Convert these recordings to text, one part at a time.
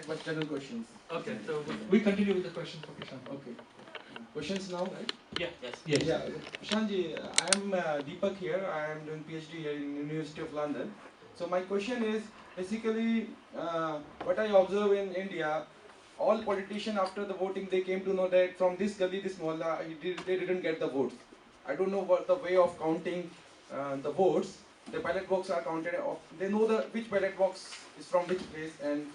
but general questions. Okay, so we continue with the questions for Prashant. Okay. Questions now, right? Yeah. Yes. Yes. Yeah, Prashantji, I am Deepak here. I am doing PhD here in University of London. So my question is basically what I observe in India. All politicians after the voting they came to know that from this gully, this mohalla, they didn't get the votes. I don't know what the way of counting the votes. The ballot box are counted. They know the which ballot box is from which place and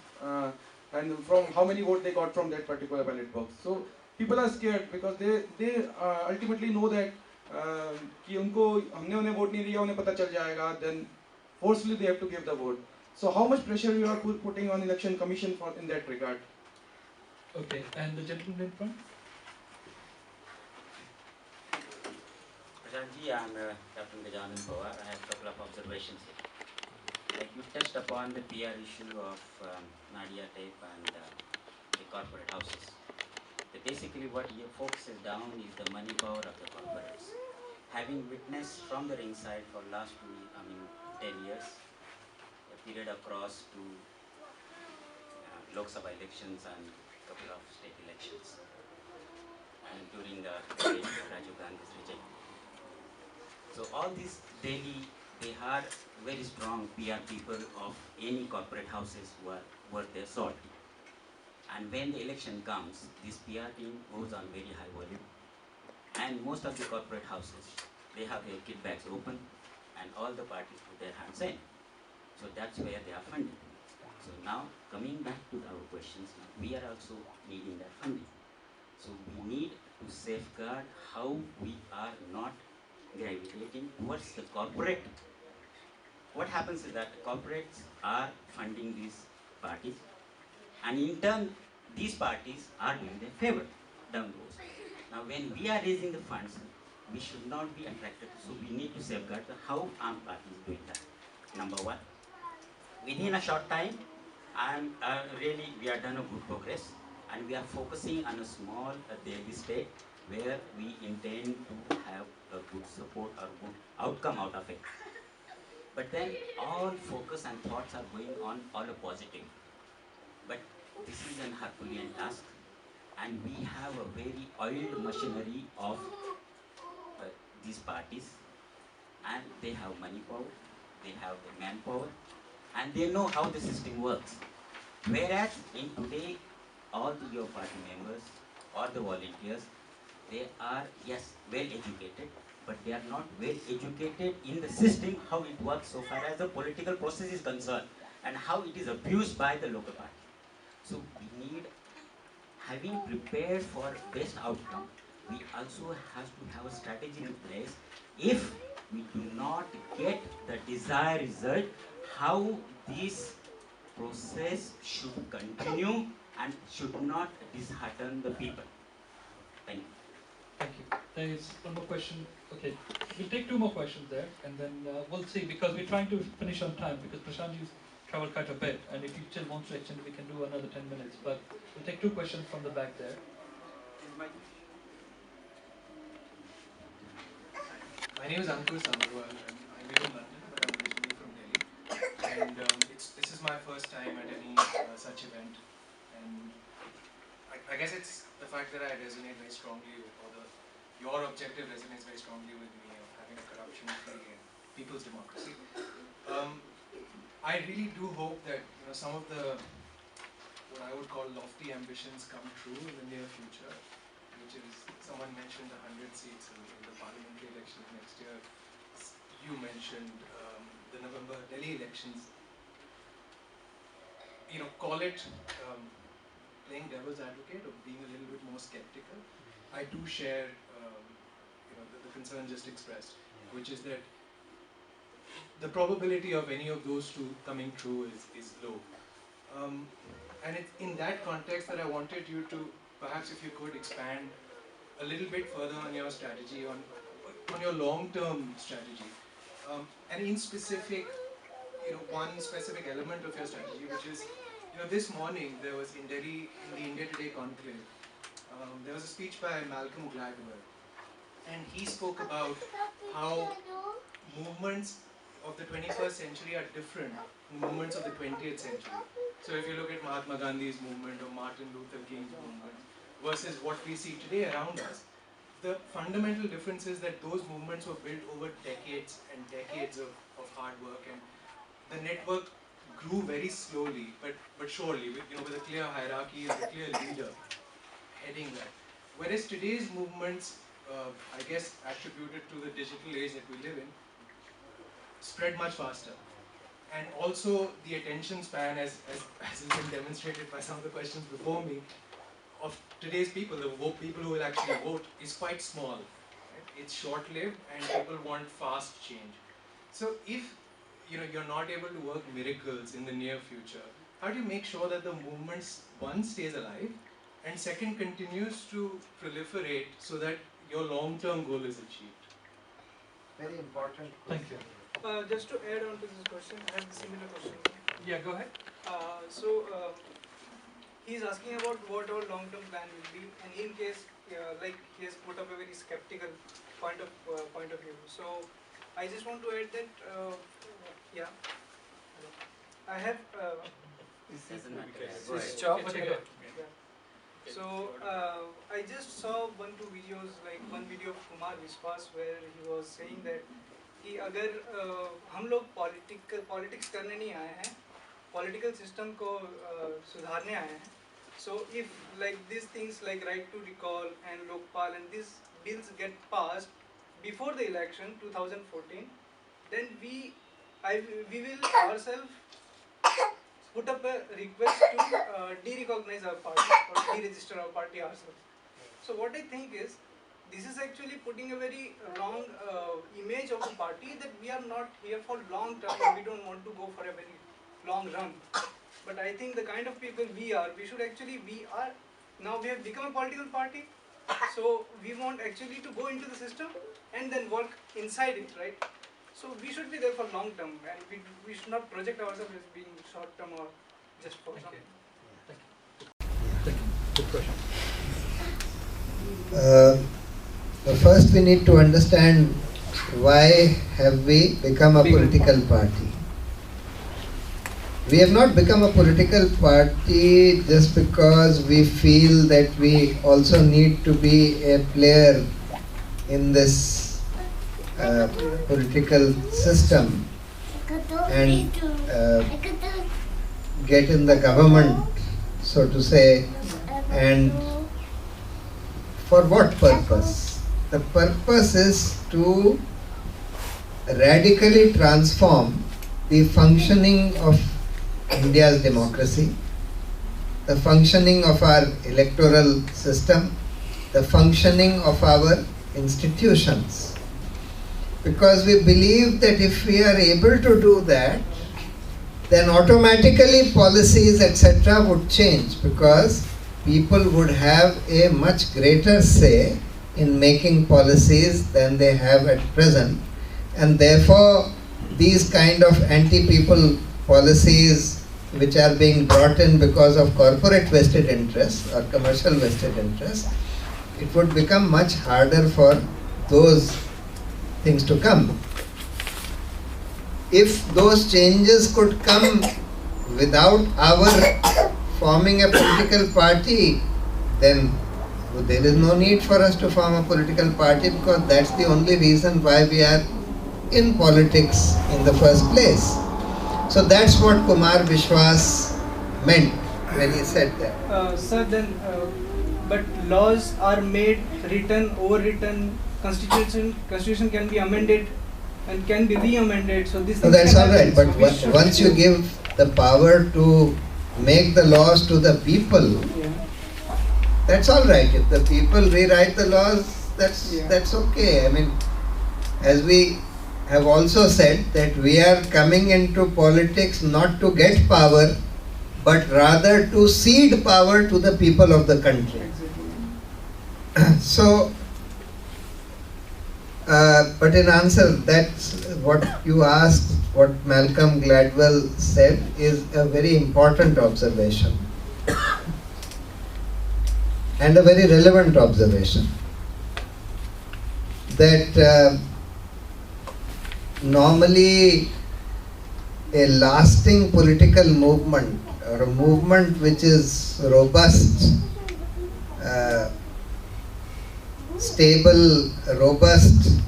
from how many votes they got from that particular ballot box. So people are scared because they ultimately know that कि उनको हमने उन्हें vote नहीं दिया उन्हें पता चल जाएगा then forcefully they have to give the vote. So how much pressure you are putting on election commission for in that regard? Okay, and the gentleman in front. Prashantji, I'm Captain Gajanan Pawar. I have a couple of observations here. Like you touched upon the PR issue of Nadia tape and the corporate houses. Basically what he focuses down is the money power of the corporates. Having witnessed from the ringside for last 10 years, a period across to Lok Sabha elections and a couple of state elections, and during the Rajiv Gandhi's regime. So all these daily, they are very strong PR people of any corporate houses who are worth their salt. And when the election comes, this PR team goes on very high volume. And most of the corporate houses, they have their kit bags open and all the parties put their hands in. So that's where they are funded. So now, coming back to our questions, we are also needing that funding. So we need to safeguard how we are not gravitating towards the corporate. What happens is that corporates are funding these parties, and in turn, these parties are doing them favor down the road. Now, when we are raising the funds, we should not be attracted. So we need to safeguard how armed parties doing that. Number one, within a short time, really we have done a good progress, and we are focusing on a small daily state where we intend to have a good support or good outcome out of it. But then all focus and thoughts are going on all a positive. But this is an Herculean task, and we have a very oiled machinery of these parties, and they have money power, they have the manpower, and they know how the system works. Whereas in today, all your party members or the volunteers, they are, yes, well educated, but they are not well educated in the system, how it works so far as the political process is concerned, and how it is abused by the local party. So we need, having prepared for best outcome, we also have to have a strategy in place. If we do not get the desired result, how this process should continue and should not dishearten the people. Thank you. Thank you. There is one more question. Okay, we'll take two more questions there, and then we'll see, because we're trying to finish on time, because Prashantji's traveled quite a bit, and if you still want to extend, we can do another 10 minutes. But we'll take two questions from the back there. My name is Ankur Samarwal, and I live in London, but I'm originally from Delhi. And this is my first time at any such event. And I guess it's the fact that I resonate very strongly with, or your objective resonates very strongly with me, of having a corruption-free and people's democracy. I really do hope that some of the, what I would call lofty ambitions, come true in the near future, which is, someone mentioned 100 seats in the parliamentary elections next year. You mentioned the November Delhi elections. Call it playing devil's advocate or being a little bit more skeptical. I do share the concern just expressed, which is that the probability of any of those two coming true is low. And it's in that context that I wanted you to, perhaps if you could expand a little bit further on your strategy, on your long-term strategy. And in specific, one specific element of your strategy, which is, this morning there was in Delhi, in the India Today conclave, there was a speech by Malcolm Gladwell, and he spoke about how movements of the 21st century are different from movements of the 20th century. So if you look at Mahatma Gandhi's movement or Martin Luther King's movement versus what we see today around us, the fundamental difference is that those movements were built over decades and decades of hard work, and the network grew very slowly but surely, with a clear hierarchy and a clear leader heading that. Whereas today's movements, I guess attributed to the digital age that we live in, spread much faster. And also the attention span, as has been demonstrated by some of the questions before me, of today's people, the people who will actually vote, is quite small. Right? It's short-lived and people want fast change. So if you're not able to work miracles in the near future, how do you make sure that the movement, one, stays alive, and second, continues to proliferate so that your long-term goal is achieved? Very important. Thank you. Just to add on to this question, I have a similar question. Yeah, go ahead. He's asking about what our long-term plan will be, and in case, like he has put up a very skeptical point of view. So I just want to add that, I have. Doesn't matter. Go ahead. Okay, go ahead. So I just saw 1-2 videos, like one video of Kumar Vishwas where he was saying that कि अगर हम लोग politics करने नहीं आए हैं, political system को सुधारने आए हैं, so if like these things like right to recall and Lokpal and these bills get passed before the election 2014, then we will ourselves put up a request to de-recognize our party or de-register our party ourselves. So what I think is, this is actually putting a very wrong image of the party, that we are not here for long term and we don't want to go for a very long run. But I think the kind of people we are, now we have become a political party, so we want actually to go into the system and then work inside it, right? So we should be there for long term, and we should not project ourselves as being short term or just for something. Thank you. Good question. First we need to understand why have we become a political party. We have not become a political party just because we feel that we also need to be a player in this political system and get in the government, so to say, and for what purpose? The purpose is to radically transform the functioning of India's democracy, the functioning of our electoral system, the functioning of our institutions. Because we believe that if we are able to do that, then automatically policies etc. would change, because people would have a much greater say in making policies than they have at present, and therefore these kind of anti-people policies which are being brought in because of corporate vested interests or commercial vested interests, it would become much harder for those things to come. If those changes could come without our forming a political party, then there is no need for us to form a political party, because that's the only reason why we are in politics in the first place. So that's what Kumar Vishwas meant when he said that. Sir, then, but laws are made, written, overwritten, constitution can be amended and can be re-amended. So this. So that's all right. But once you give the power to make the laws to the people, that's all right. If the people rewrite the laws, that's okay. I mean, as we have also said, that we are coming into politics not to get power, but rather to cede power to the people of the country. So, but in answer, that's what you asked, what Malcolm Gladwell said is a very important observation and a very relevant observation, that normally a lasting political movement or a movement which is robust, stable, robust,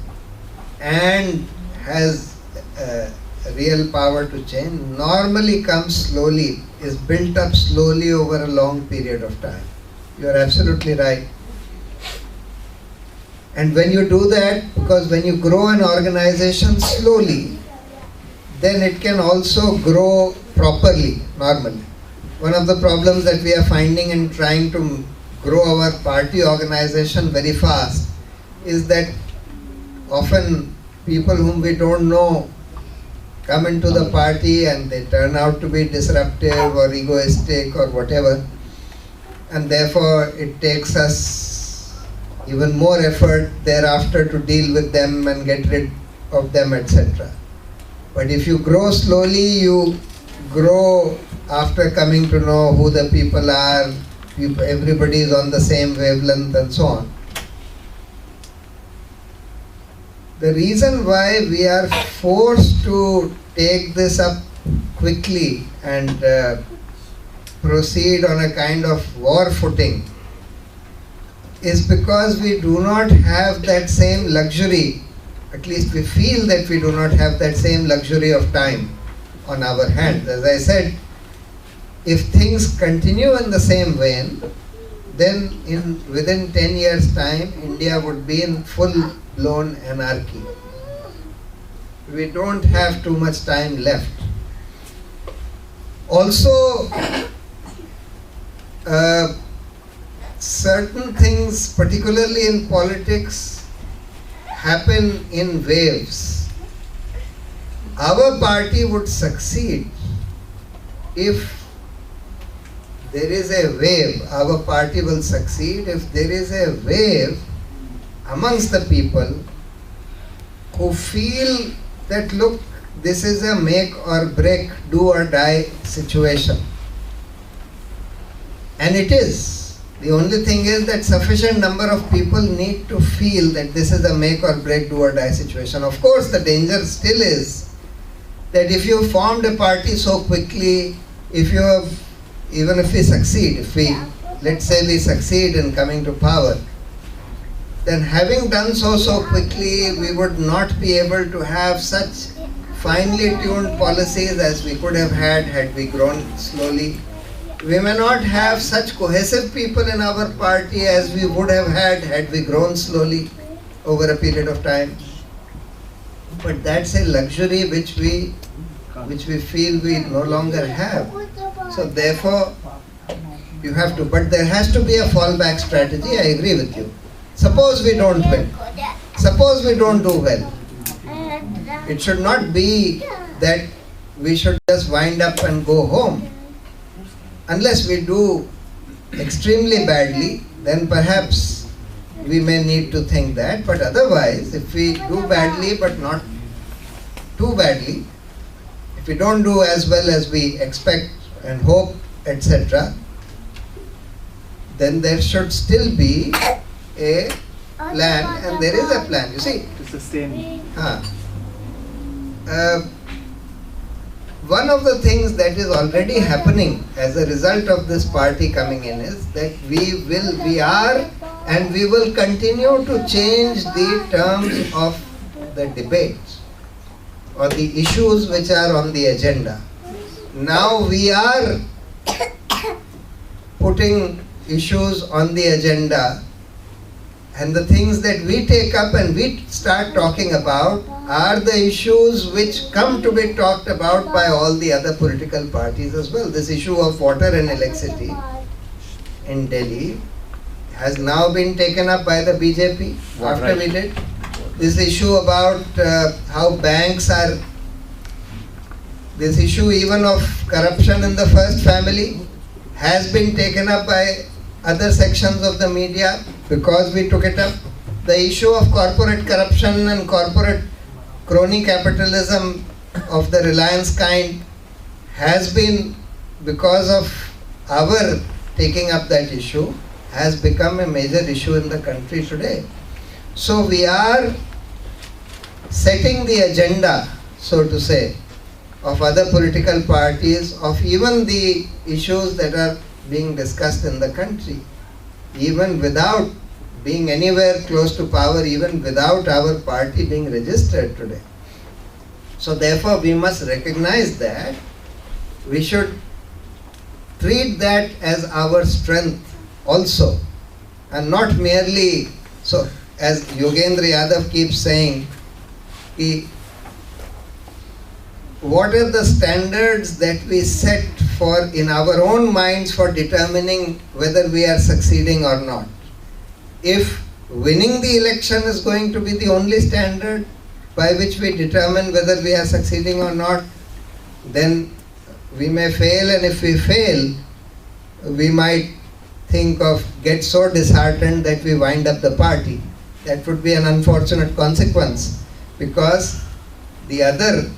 and has real power to change, normally comes slowly, is built up slowly over a long period of time. You are absolutely right. And when you do that, because when you grow an organization slowly, then it can also grow properly, normally. One of the problems that we are finding in trying to grow our party organization very fast is that often people whom we don't know come into the party and they turn out to be disruptive or egoistic or whatever, and therefore it takes us even more effort thereafter to deal with them and get rid of them, etc. But if you grow slowly, you grow after coming to know who the people are, everybody is on the same wavelength and so on. The reason why we are forced to take this up quickly and proceed on a kind of war footing is because we do not have that same luxury, at least we feel that we do not have that same luxury of time on our hands. As I said, if things continue in the same vein, then within 10 years' time, India would be in full-blown anarchy. We don't have too much time left. Also, certain things, particularly in politics, happen in waves. Our party would succeed if there is a wave. Our party will succeed if there is a wave amongst the people who feel that, look, this is a make or break, do or die situation. And it is. The only thing is that sufficient number of people need to feel that this is a make or break, do or die situation. Of course, the danger still is that if you formed a party so quickly, even if we succeed, let's say we succeed in coming to power, then having done so quickly, we would not be able to have such finely tuned policies as we could have had we grown slowly. We may not have such cohesive people in our party as we would have had we grown slowly over a period of time. But that's a luxury which we feel we no longer have. So therefore, you have to, but there has to be a fallback strategy, I agree with you. Suppose we don't win. Suppose we don't do well. It should not be that we should just wind up and go home. Unless we do extremely badly, then perhaps we may need to think that. But otherwise, if we do badly but not too badly, if we don't do as well as we expect and hope, etc., then there should still be a plan, and there is a plan. You see, to sustain. One of the things that is already happening as a result of this party coming in is that we are and we will continue to change the terms of the debates or the issues which are on the agenda. Now we are putting issues on the agenda, and the things that we take up and we start talking about are the issues which come to be talked about by all the other political parties as well. This issue of water and electricity in Delhi has now been taken up by the BJP after we did. This issue about how banks are, this issue even of corruption in the first family has been taken up by other sections of the media because we took it up. The issue of corporate corruption and corporate crony capitalism of the Reliance kind has been, because of our taking up that issue, has become a major issue in the country today. So we are setting the agenda, so to say, of other political parties, of even the issues that are being discussed in the country, even without being anywhere close to power, even without our party being registered today. So therefore we must recognize that we should treat that as our strength also, and not merely, so as Yogendra Yadav keeps saying, what are the standards that we set for in our own minds for determining whether we are succeeding or not? If winning the election is going to be the only standard by which we determine whether we are succeeding or not, then we may fail, and if we fail, we might get so disheartened that we wind up the party. That would be an unfortunate consequence, because the other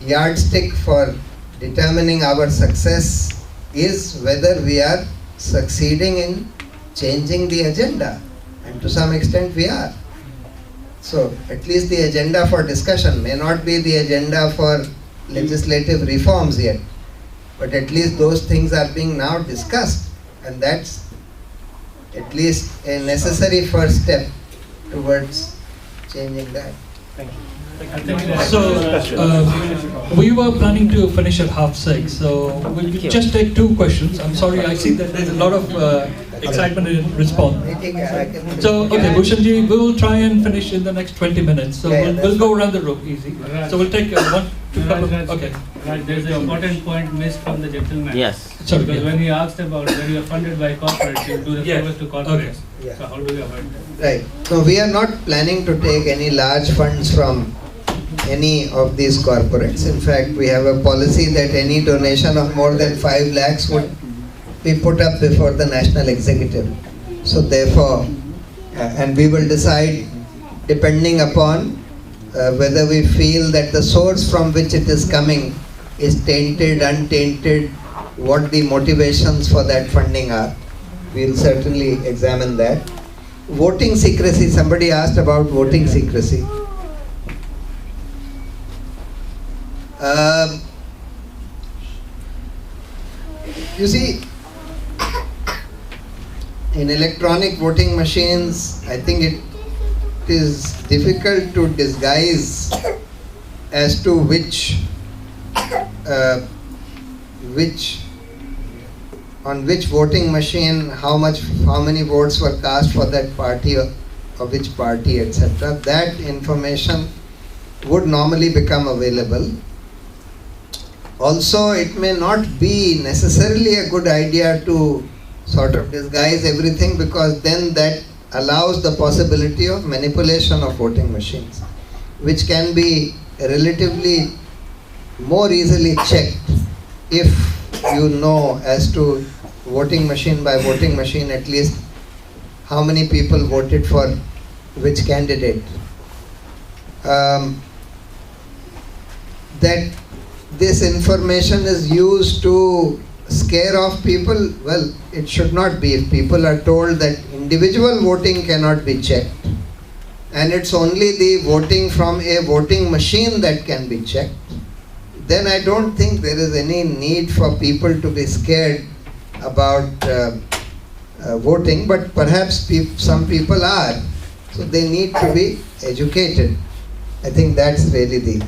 yardstick for determining our success is whether we are succeeding in changing the agenda, and to some extent we are. So at least the agenda for discussion may not be the agenda for legislative reforms yet, but at least those things are being now discussed, and that's at least a necessary first step towards changing that. So, we were planning to finish at 6:30, so we'll just take 2 questions. I'm sorry, I see that there's a lot of excitement in response. So, okay, Bhushanji, we will try and finish in the next 20 minutes. So we'll go around the room easy. So we'll take 1, 2 couple. Okay. Right, there's an important point missed from the gentleman. Yes. Sorry, Because yeah. when he asked about when you are funded by corporates, you do the Yeah. service to corporates. Yeah. So how do we avoid that? Right. So we are not planning to take any large funds from any of these corporates. In fact, we have a policy that any donation of more than 5 lakhs would be put up before the national executive. So therefore, and we will decide depending upon whether we feel that the source from which it is coming is tainted, untainted, what the motivations for that funding are. We will certainly examine that. Voting secrecy, somebody asked about voting secrecy. You see, in electronic voting machines, I think it is difficult to disguise as to on which voting machine, how many votes were cast for that party or which party, etc. That information would normally become available. Also, it may not be necessarily a good idea to sort of disguise everything, because then that allows the possibility of manipulation of voting machines, which can be relatively more easily checked if you know as to voting machine by voting machine at least how many people voted for which candidate. That this information is used to scare off people, well, it should not be. If people are told that individual voting cannot be checked and it's only the voting from a voting machine that can be checked, then I don't think there is any need for people to be scared about voting, but perhaps some people are, so they need to be educated. I think that's really the